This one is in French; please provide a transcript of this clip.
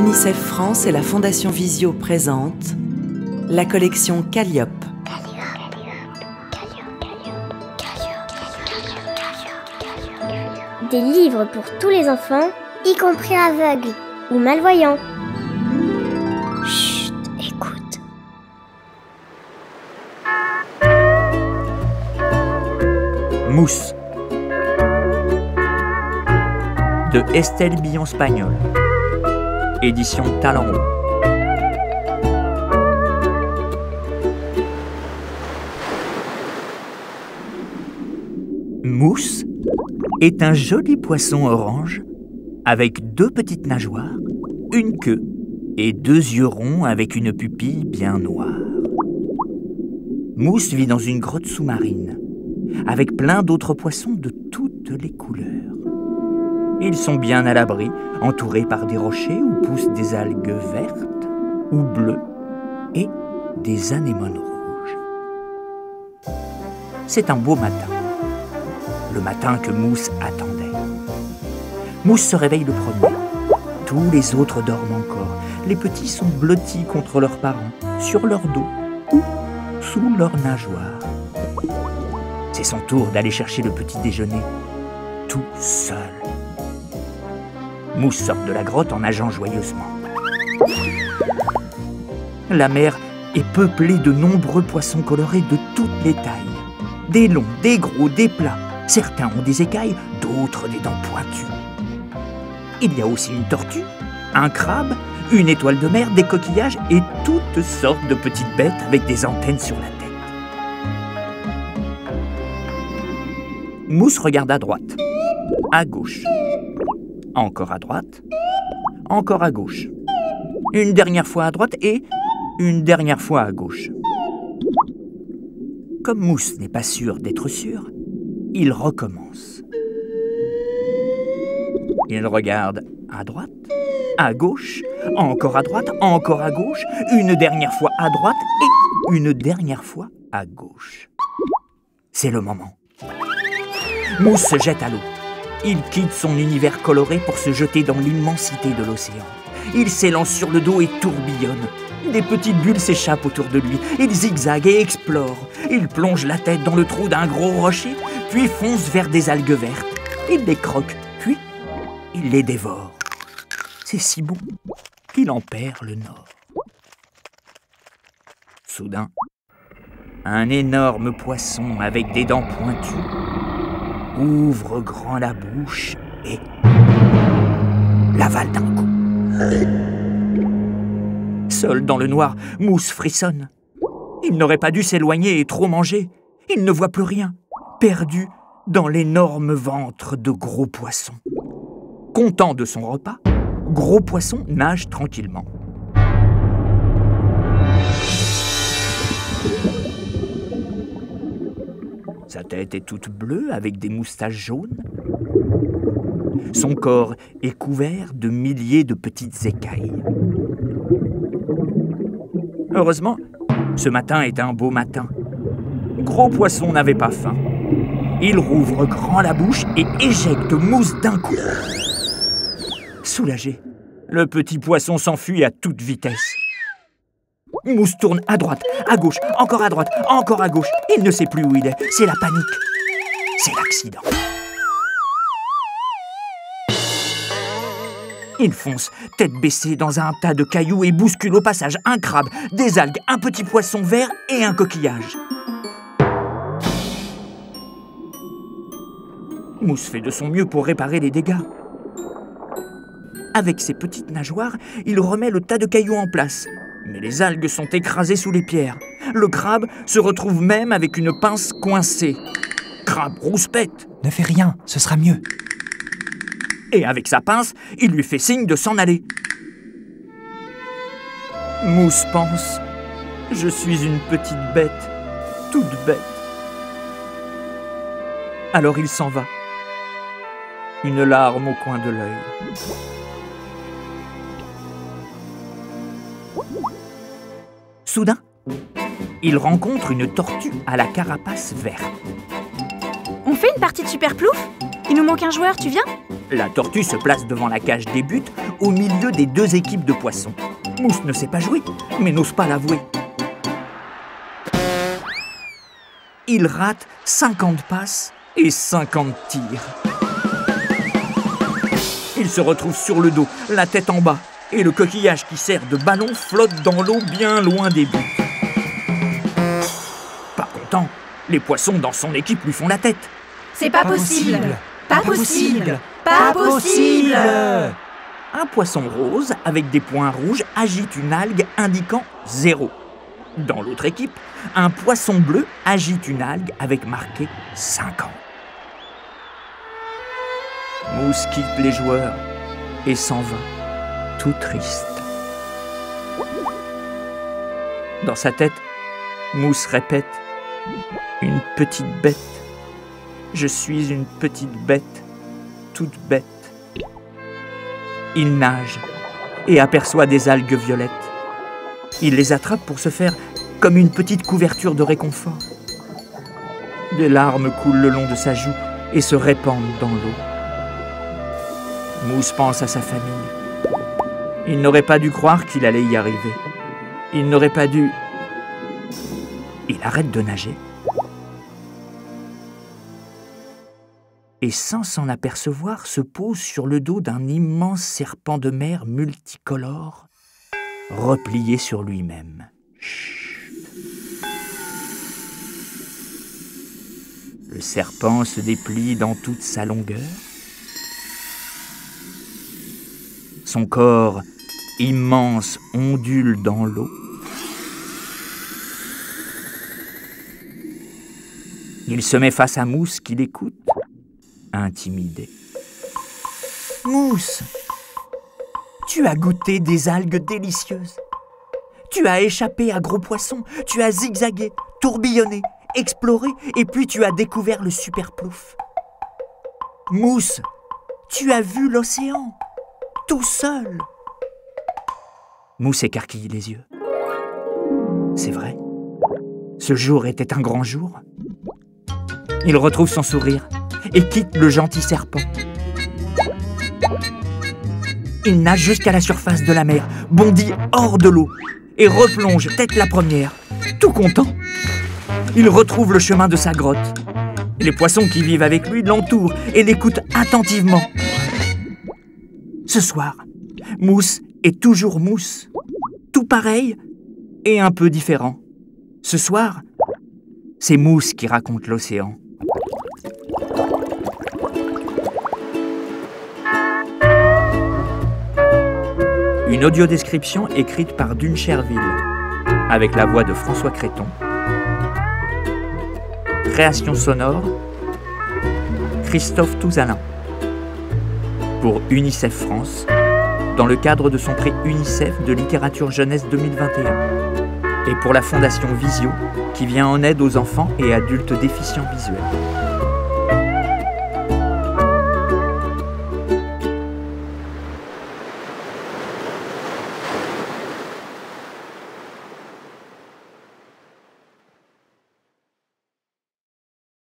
UNICEF France et la Fondation Visio présentent la collection Calliope. Des livres pour tous les enfants, y compris aveugles ou malvoyants. Chut, écoute. Mousse de Estelle Billon-Spagnol, édition Talent Haut. Mousse est un joli poisson orange avec deux petites nageoires, une queue et deux yeux ronds avec une pupille bien noire. Mousse vit dans une grotte sous-marine avec plein d'autres poissons de toutes les couleurs. Ils sont bien à l'abri, entourés par des rochers où poussent des algues vertes ou bleues et des anémones rouges. C'est un beau matin, le matin que Mousse attendait. Mousse se réveille le premier. Tous les autres dorment encore. Les petits sont blottis contre leurs parents, sur leur dos ou sous leurs nageoires. C'est son tour d'aller chercher le petit déjeuner, tout seul. Mousse sort de la grotte en nageant joyeusement. La mer est peuplée de nombreux poissons colorés de toutes les tailles. Des longs, des gros, des plats. Certains ont des écailles, d'autres des dents pointues. Il y a aussi une tortue, un crabe, une étoile de mer, des coquillages et toutes sortes de petites bêtes avec des antennes sur la tête. Mousse regarde à droite, à gauche, encore à droite, encore à gauche, une dernière fois à droite et une dernière fois à gauche. Comme Mousse n'est pas sûr d'être sûr, il recommence. Il regarde à droite, à gauche, encore à droite, encore à gauche, une dernière fois à droite et une dernière fois à gauche. C'est le moment. Mousse se jette à l'eau. Il quitte son univers coloré pour se jeter dans l'immensité de l'océan. Il s'élance sur le dos et tourbillonne. Des petites bulles s'échappent autour de lui. Il zigzague et explore. Il plonge la tête dans le trou d'un gros rocher, puis fonce vers des algues vertes. Il les croque, puis il les dévore. C'est si bon qu'il en perd le nord. Soudain, un énorme poisson avec des dents pointues ouvre grand la bouche et l'avale d'un coup. Seul dans le noir, Mousse frissonne. Il n'aurait pas dû s'éloigner et trop manger. Il ne voit plus rien, perdu dans l'énorme ventre de Gros Poisson. Content de son repas, Gros Poisson nage tranquillement. Sa tête est toute bleue avec des moustaches jaunes. Son corps est couvert de milliers de petites écailles. Heureusement, ce matin est un beau matin. Gros Poisson n'avait pas faim. Il rouvre grand la bouche et éjecte Mousse d'un coup. Soulagé, le petit poisson s'enfuit à toute vitesse. Mousse tourne à droite, à gauche, encore à droite, encore à gauche. Il ne sait plus où il est. C'est la panique. C'est l'accident. Il fonce, tête baissée, dans un tas de cailloux et bouscule au passage un crabe, des algues, un petit poisson vert et un coquillage. Mousse fait de son mieux pour réparer les dégâts. Avec ses petites nageoires, il remet le tas de cailloux en place. Mais les algues sont écrasées sous les pierres. Le crabe se retrouve même avec une pince coincée. Crabe rouspète. Ne fais rien, ce sera mieux. Et avec sa pince, il lui fait signe de s'en aller. Mousse pense, je suis une petite bête, toute bête. Alors il s'en va, une larme au coin de l'œil. Soudain, il rencontre une tortue à la carapace verte. On fait une partie de Super Plouf ? Il nous manque un joueur, tu viens? La tortue se place devant la cage des buts, au milieu des deux équipes de poissons. Mousse ne sait pas jouer, mais n'ose pas l'avouer. Il rate 50 passes et 50 tirs. Il se retrouve sur le dos, la tête en bas, et le coquillage qui sert de ballon flotte dans l'eau bien loin des buts. Pas content, les poissons dans son équipe lui font la tête. C'est pas possible! Pas possible! Pas possible! Un poisson rose avec des points rouges agite une algue indiquant 0. Dans l'autre équipe, un poisson bleu agite une algue avec marqué 50. Mousse quitte les joueurs et s'en va, tout triste. Dans sa tête, Mousse répète « Une petite bête. Je suis une petite bête, toute bête. » Il nage et aperçoit des algues violettes. Il les attrape pour se faire comme une petite couverture de réconfort. Des larmes coulent le long de sa joue et se répandent dans l'eau. Mousse pense à sa famille. Il n'aurait pas dû croire qu'il allait y arriver. Il n'aurait pas dû... Il arrête de nager. Et sans s'en apercevoir, se pose sur le dos d'un immense serpent de mer multicolore, replié sur lui-même. Le serpent se déplie dans toute sa longueur. Son corps immense ondule dans l'eau. Il se met face à Mousse qui l'écoute, intimidé. « Mousse, tu as goûté des algues délicieuses. Tu as échappé à gros poissons, tu as zigzagué, tourbillonné, exploré, et puis tu as découvert le super plouf. Mousse, tu as vu l'océan, tout seul. » Mousse écarquille les yeux. C'est vrai, ce jour était un grand jour. Il retrouve son sourire et quitte le gentil serpent. Il nage jusqu'à la surface de la mer, bondit hors de l'eau et replonge tête la première, tout content. Il retrouve le chemin de sa grotte. Les poissons qui vivent avec lui l'entourent et l'écoutent attentivement. Ce soir, Mousse est toujours Mousse, tout pareil et un peu différent. Ce soir, c'est Mousse qui raconte l'océan. Une audiodescription écrite par Dune Cherville, avec la voix de François Créton. Création sonore, Christophe Touzalin. Pour UNICEF France, dans le cadre de son prix UNICEF de littérature jeunesse 2021. Et pour la Fondation Visio, qui vient en aide aux enfants et adultes déficients visuels.